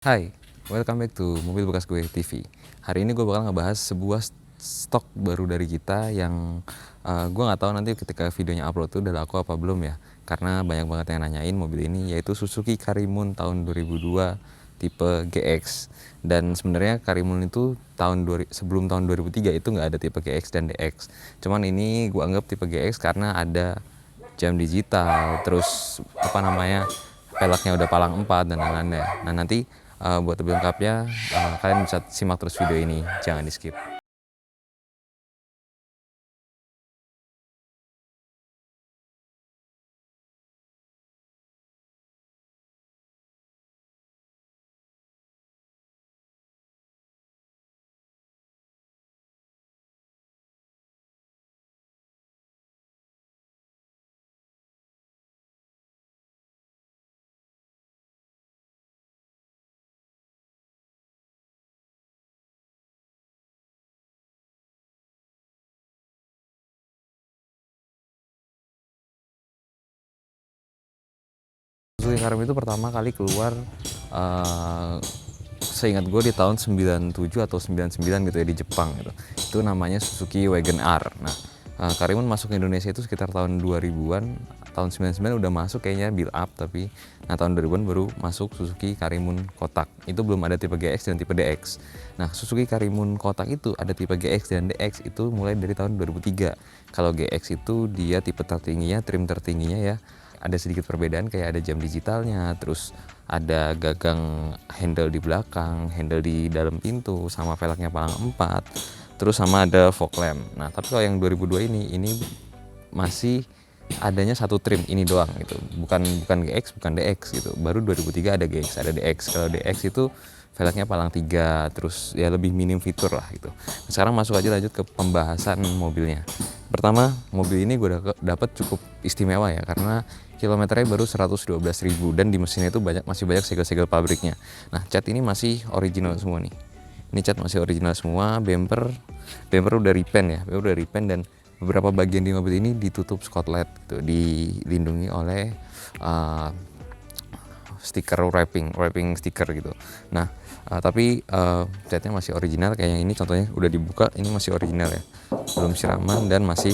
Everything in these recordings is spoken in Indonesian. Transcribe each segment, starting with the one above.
Hai, welcome back to Mobil Bekas Gue TV. Hari ini gue bakal ngebahas sebuah stok baru dari kita yang gue nggak tahu nanti ketika videonya upload tuh udah laku apa belum ya. Karena banyak banget yang nanyain mobil ini, yaitu Suzuki Karimun tahun 2002 tipe GX. Dan sebenarnya Karimun itu sebelum tahun 2003 itu nggak ada tipe GX dan DX. Cuman ini gue anggap tipe GX karena ada jam digital, terus peleknya udah palang 4 dan lain-lain. Nah nanti buat lebih lengkapnya kalian bisa simak terus video ini, jangan di skip. Suzuki Karimun itu pertama kali keluar seingat gue di tahun 97 atau 99 gitu ya, di Jepang gitu. Itu namanya Suzuki Wagon R. Nah, Karimun masuk ke Indonesia itu sekitar tahun 2000-an. Tahun 99 udah masuk kayaknya build up, tapi tahun 2000-an baru masuk Suzuki Karimun kotak. Itu belum ada tipe GX dan tipe DX. Nah, Suzuki Karimun kotak itu ada tipe GX dan DX itu mulai dari tahun 2003. Kalau GX itu dia tipe tertingginya, trim tertingginya ya. Ada sedikit perbedaan, kayak ada jam digitalnya, terus ada gagang handle di belakang, handle di dalam pintu, sama velgnya palang 4, terus sama ada fog lamp. Nah tapi kalau yang 2002 ini masih adanya satu trim ini doang gitu, bukan GX bukan DX gitu. Baru 2003 ada GX ada DX. Kalau DX itu velgnya palang 3, terus ya lebih minim fitur lah gitu. Nah, sekarang masuk aja lanjut ke pembahasan mobilnya. Pertama, mobil ini gue dapat cukup istimewa ya, karena kilometernya baru 112.000 dan di mesinnya itu masih banyak segel-segel pabriknya. Nah, cat ini masih original semua nih. Ini cat masih original semua, bumper udah repaint ya, bumper udah repaint, dan beberapa bagian di mobil ini ditutup Scotland gitu, dilindungi oleh stiker wrapping stiker gitu. Nah, tapi catnya masih original, kayak yang ini contohnya udah dibuka, ini masih original ya, belum siraman dan masih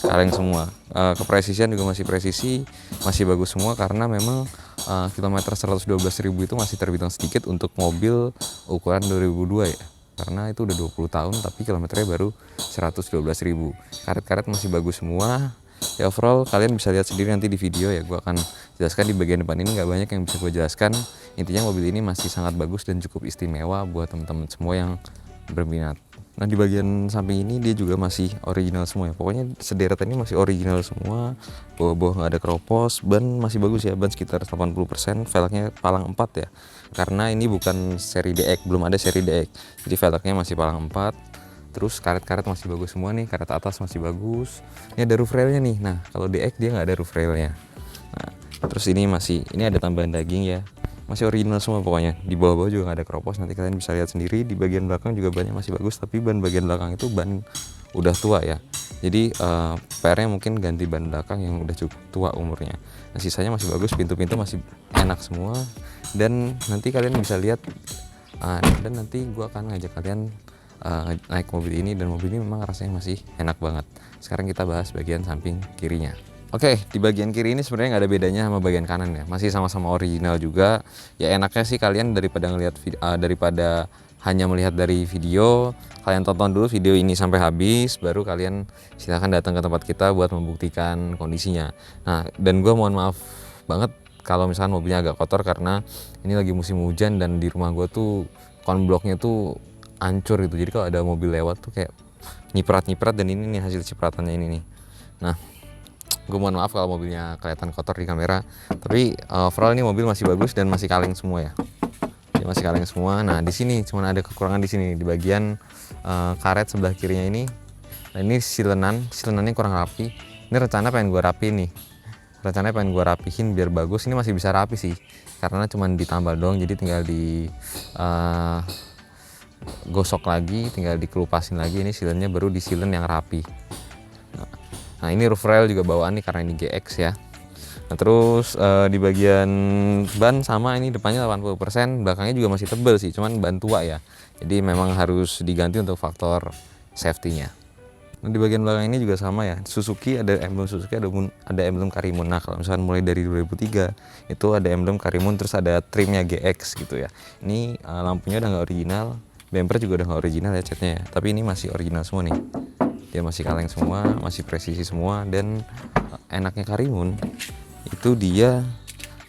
kaleng semua. Kepresisian juga masih presisi, masih bagus semua, karena memang kilometer 112.000 itu masih terbilang sedikit untuk mobil ukuran 2002 ya, karena itu udah 20 tahun tapi kilometernya baru 112.000. Karet-karet masih bagus semua ya. Overall kalian bisa lihat sendiri nanti di video ya, gue akan jelaskan di bagian depan ini, nggak banyak yang bisa gue jelaskan. Intinya mobil ini masih sangat bagus dan cukup istimewa buat teman-teman semua yang berminat. Nah di bagian samping ini dia juga masih original semua ya, pokoknya sederet ini masih original semua. Bawah-bawah nggak ada keropos, ban masih bagus ya, ban sekitar 80%, velgnya palang 4 ya, karena ini bukan seri DX, belum ada seri DX, jadi velgnya masih palang 4. Terus karet-karet masih bagus semua nih, karet atas masih bagus. Ini ada roof railnya nih. Nah kalau DX dia nggak ada roof railnya. Nah terus ini ada tambahan daging ya, masih original semua pokoknya. Di bawah-bawah juga nggak ada keropos, nanti kalian bisa lihat sendiri. Di bagian belakang juga bannya masih bagus, tapi ban bagian belakang itu ban udah tua ya, jadi PR-nya mungkin ganti ban belakang yang udah cukup tua umurnya. Nah sisanya masih bagus, pintu-pintu masih enak semua. Dan nanti kalian bisa lihat, dan nanti gue akan ngajak kalian naik mobil ini, dan mobil ini memang rasanya masih enak banget. Sekarang kita bahas bagian samping kirinya. Oke, di bagian kiri ini sebenarnya nggak ada bedanya sama bagian kanan ya, masih sama-sama original juga. Ya enaknya sih kalian daripada daripada hanya melihat dari video, kalian tonton dulu video ini sampai habis, baru kalian silahkan datang ke tempat kita buat membuktikan kondisinya. Nah, dan gue mohon maaf banget kalau misalkan mobilnya agak kotor, karena ini lagi musim hujan dan di rumah gue tuh konbloknya tuh hancur gitu. Jadi kalau ada mobil lewat tuh kayak nyiprat-nyiprat, dan ini nih hasil cipratannya ini nih. Nah, gue mohon maaf kalau mobilnya kelihatan kotor di kamera, tapi overall ini mobil masih bagus dan masih kaleng semua ya. Dia masih kaleng semua. Nah di sini cuma ada kekurangan di sini, di bagian karet sebelah kirinya ini. Nah ini silenannya kurang rapi. Ini rencana pengen gue rapiin nih, rencananya pengen gue rapihin biar bagus. Ini masih bisa rapi sih, karena cuma ditambal doang, jadi tinggal di gosok lagi, tinggal dikelupasin lagi. Ini silennya baru disilen yang rapi. Nah ini roof rail juga bawaan nih, karena ini GX ya. Nah terus di bagian ban sama, ini depannya 80%, belakangnya juga masih tebel sih, cuman ban tua ya, jadi memang harus diganti untuk faktor safety-nya. Nah, di bagian belakang ini juga sama ya, Suzuki ada emblem Suzuki, ada emblem Karimun. Nah kalau misalkan mulai dari 2003 itu ada emblem Karimun, terus ada trimnya GX gitu ya. Ini lampunya udah nggak original, bumper juga udah nggak original ya catnya ya, tapi ini masih original semua nih, dia masih kaleng semua, masih presisi semua. Dan enaknya Karimun itu dia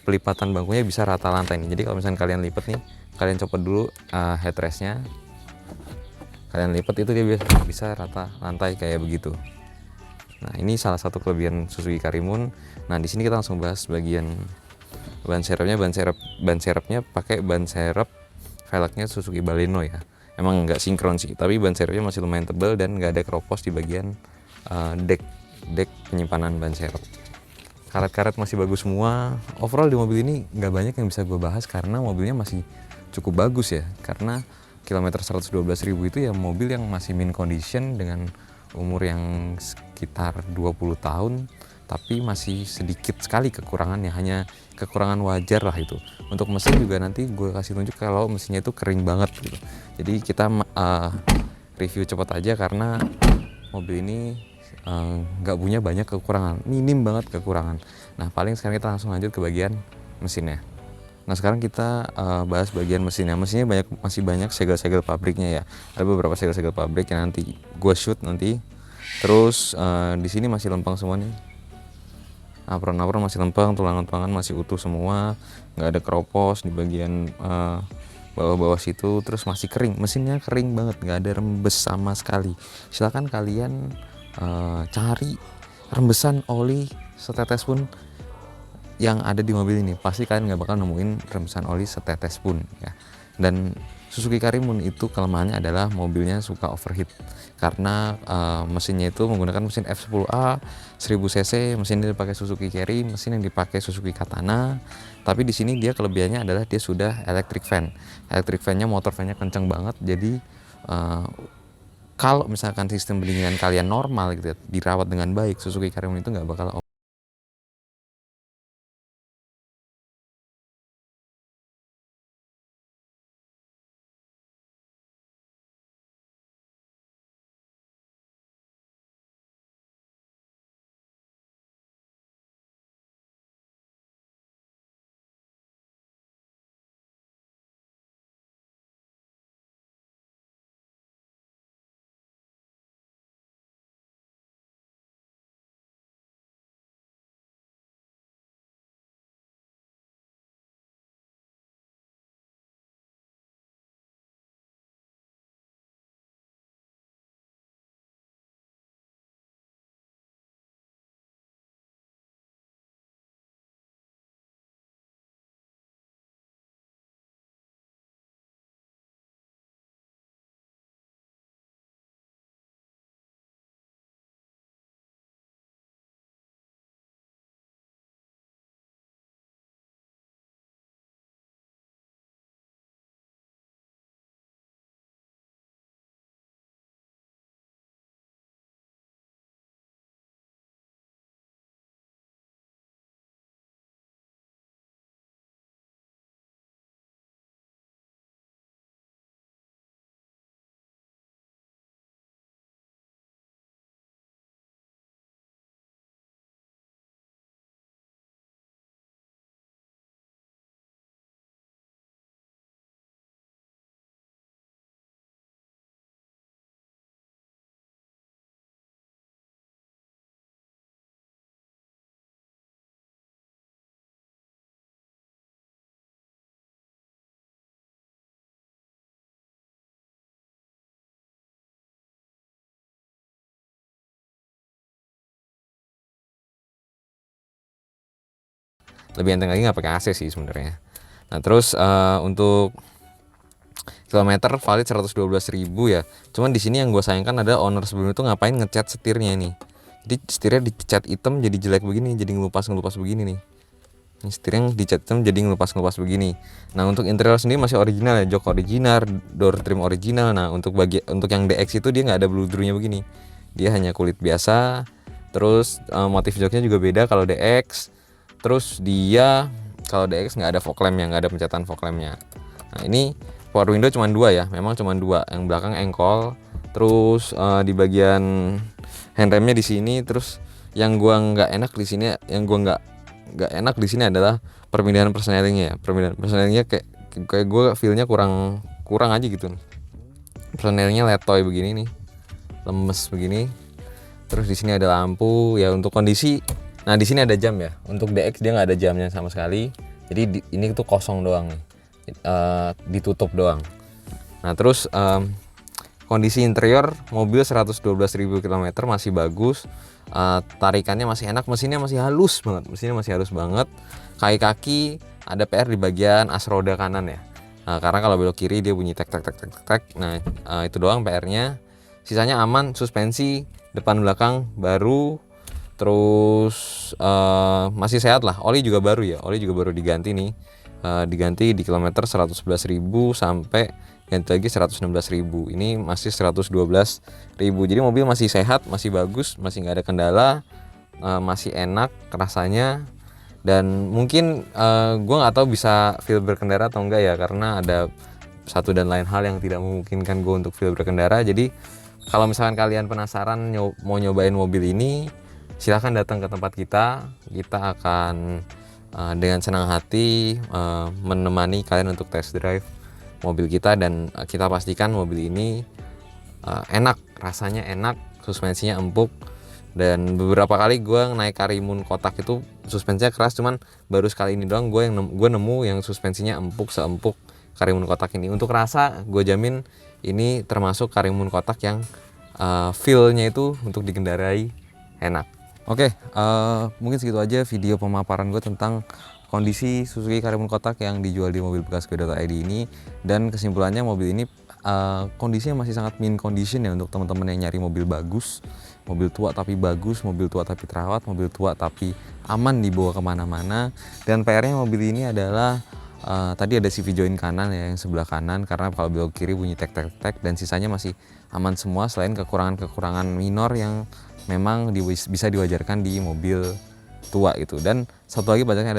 pelipatan bangkunya bisa rata lantai nih. Jadi kalau misalkan kalian lipat nih, kalian copot dulu headrestnya, kalian lipat itu dia bisa rata lantai kayak begitu. Nah ini salah satu kelebihan Suzuki Karimun. Nah di sini kita langsung bahas bagian ban serepnya. Ban serepnya pakai ban serep velgnya Suzuki Baleno ya. Emang nggak sinkron sih, tapi ban serepnya masih lumayan tebal dan nggak ada keropos di bagian dek penyimpanan ban serep. Karet-karet masih bagus semua. Overall di mobil ini nggak banyak yang bisa gue bahas karena mobilnya masih cukup bagus ya. Karena kilometer 112.000 itu ya mobil yang masih mint condition dengan umur yang sekitar 20 tahun, tapi masih sedikit sekali kekurangannya, hanya kekurangan wajar lah itu. Untuk mesin juga nanti gue kasih tunjuk kalau mesinnya itu kering banget gitu. Jadi kita review cepat aja karena mobil ini nggak punya banyak kekurangan, minim banget kekurangan. Nah paling sekarang kita langsung lanjut ke bagian mesinnya. Nah sekarang kita bahas bagian mesinnya. Mesinnya masih banyak segel-segel pabriknya ya. Ada beberapa segel-segel pabrik yang nanti gue shoot nanti. Terus di sini masih lempeng semua nih. Apron masih lempeng, tulangan-tulangan masih utuh semua, nggak ada keropos di bagian bawah-bawah situ. Terus masih kering, mesinnya kering banget, nggak ada rembes sama sekali. Silakan kalian cari rembesan oli setetes pun yang ada di mobil ini, pasti kalian nggak bakal nemuin rembesan oli setetes pun ya. Dan Suzuki Karimun itu kelemahannya adalah mobilnya suka overheat karena mesinnya itu menggunakan mesin F10A 1000 cc. Mesin ini dipakai Suzuki Carry, mesin yang dipakai Suzuki Katana. Tapi di sini dia kelebihannya adalah dia sudah electric fan. Electric fan-nya, motor fan-nya kenceng banget. Jadi kalau misalkan sistem pendinginan kalian normal gitu ya, dirawat dengan baik, Suzuki Karimun itu nggak bakal lebih enteng lagi nggak pakai AC sih sebenarnya. Nah terus untuk kilometer valid 112.000 ya. Cuman di sini yang gue sayangkan ada owner sebelum itu ngapain ngecat setirnya nih. Jadi setirnya dicat hitam jadi jelek begini, jadi ngelupas begini nih. Ini setir yang dicat hitam jadi ngelupas begini. Nah untuk interior sendiri masih original ya, jok original, door trim original. Nah untuk yang DX itu dia nggak ada bludrunya begini, dia hanya kulit biasa. Terus motif joknya juga beda kalau DX. Terus dia kalau DX nggak ada fog lamp, nggak ada pencetatan fog lampnya. Nah ini power window cuma 2 ya, memang cuma 2, yang belakang engkol. Terus di bagian handremnya di sini. Terus yang gua nggak enak di sini, nggak enak di sini adalah perpindahan persnelingnya. Perpindahan persnelingnya kayak gua feelnya kurang aja gitu. Persnelingnya letoy begini nih, lemes begini. Terus di sini ada lampu ya untuk kondisi. Nah di sini ada jam ya. Untuk DX dia nggak ada jamnya sama sekali. Jadi ini tuh kosong doang nih, ditutup doang. Nah terus kondisi interior mobil 112.000 km masih bagus. Tarikannya masih enak, mesinnya masih halus banget. Kaki ada PR di bagian as roda kanan ya. Karena kalau belok kiri dia bunyi tek tek tek tek tek. Nah itu doang PR-nya. Sisanya aman. Suspensi depan belakang baru. Terus masih sehat lah. Oli juga baru ya, oli juga baru diganti nih. Diganti di kilometer 111.000 sampai ganti lagi 116.000. Ini masih 112.000. Jadi mobil masih sehat, masih bagus, masih nggak ada kendala, masih enak rasanya. Dan mungkin gue nggak tahu bisa feel berkendara atau enggak ya, karena ada satu dan lain hal yang tidak memungkinkan gue untuk feel berkendara. Jadi kalau misalkan kalian penasaran mau nyobain mobil ini, silahkan datang ke tempat kita. Kita akan dengan senang hati menemani kalian untuk test drive mobil kita, dan kita pastikan mobil ini enak, rasanya enak, suspensinya empuk. Dan beberapa kali gue naik Karimun kotak itu suspensinya keras, cuman baru sekali ini doang gue nemu yang suspensinya empuk seempuk Karimun kotak ini. Untuk rasa gue jamin ini termasuk Karimun kotak yang feel-nya itu untuk dikendarai enak. Oke, mungkin segitu aja video pemaparan gue tentang kondisi Suzuki Karimun kotak yang dijual di mobilbekasgue.id ini. Dan kesimpulannya mobil ini kondisinya masih sangat mint condition ya, untuk teman-teman yang nyari mobil bagus, mobil tua tapi bagus, mobil tua tapi terawat, mobil tua tapi aman dibawa kemana-mana. Dan PR-nya mobil ini adalah tadi ada CV join kanan ya, yang sebelah kanan, karena kalau belok kiri bunyi tek tek tek. Dan sisanya masih aman semua, selain kekurangan minor yang memang bisa diwajarkan di mobil tua itu. Dan satu lagi PR-nya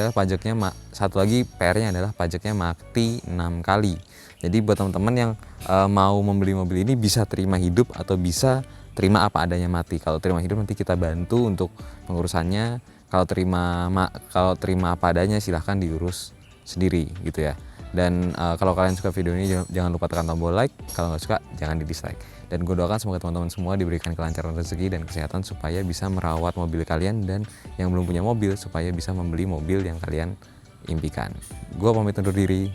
adalah pajaknya mati 6 kali. Jadi buat teman-teman yang mau membeli mobil ini bisa terima hidup atau bisa terima apa adanya mati. Kalau terima hidup nanti kita bantu untuk pengurusannya. Kalau terima apa adanya silahkan diurus sendiri gitu ya. Dan kalau kalian suka video ini jangan lupa tekan tombol like. Kalau nggak suka jangan di dislike. Dan gue doakan semoga teman-teman semua diberikan kelancaran rezeki dan kesehatan supaya bisa merawat mobil kalian, dan yang belum punya mobil supaya bisa membeli mobil yang kalian impikan. Gue pamit undur diri.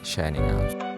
Shining out.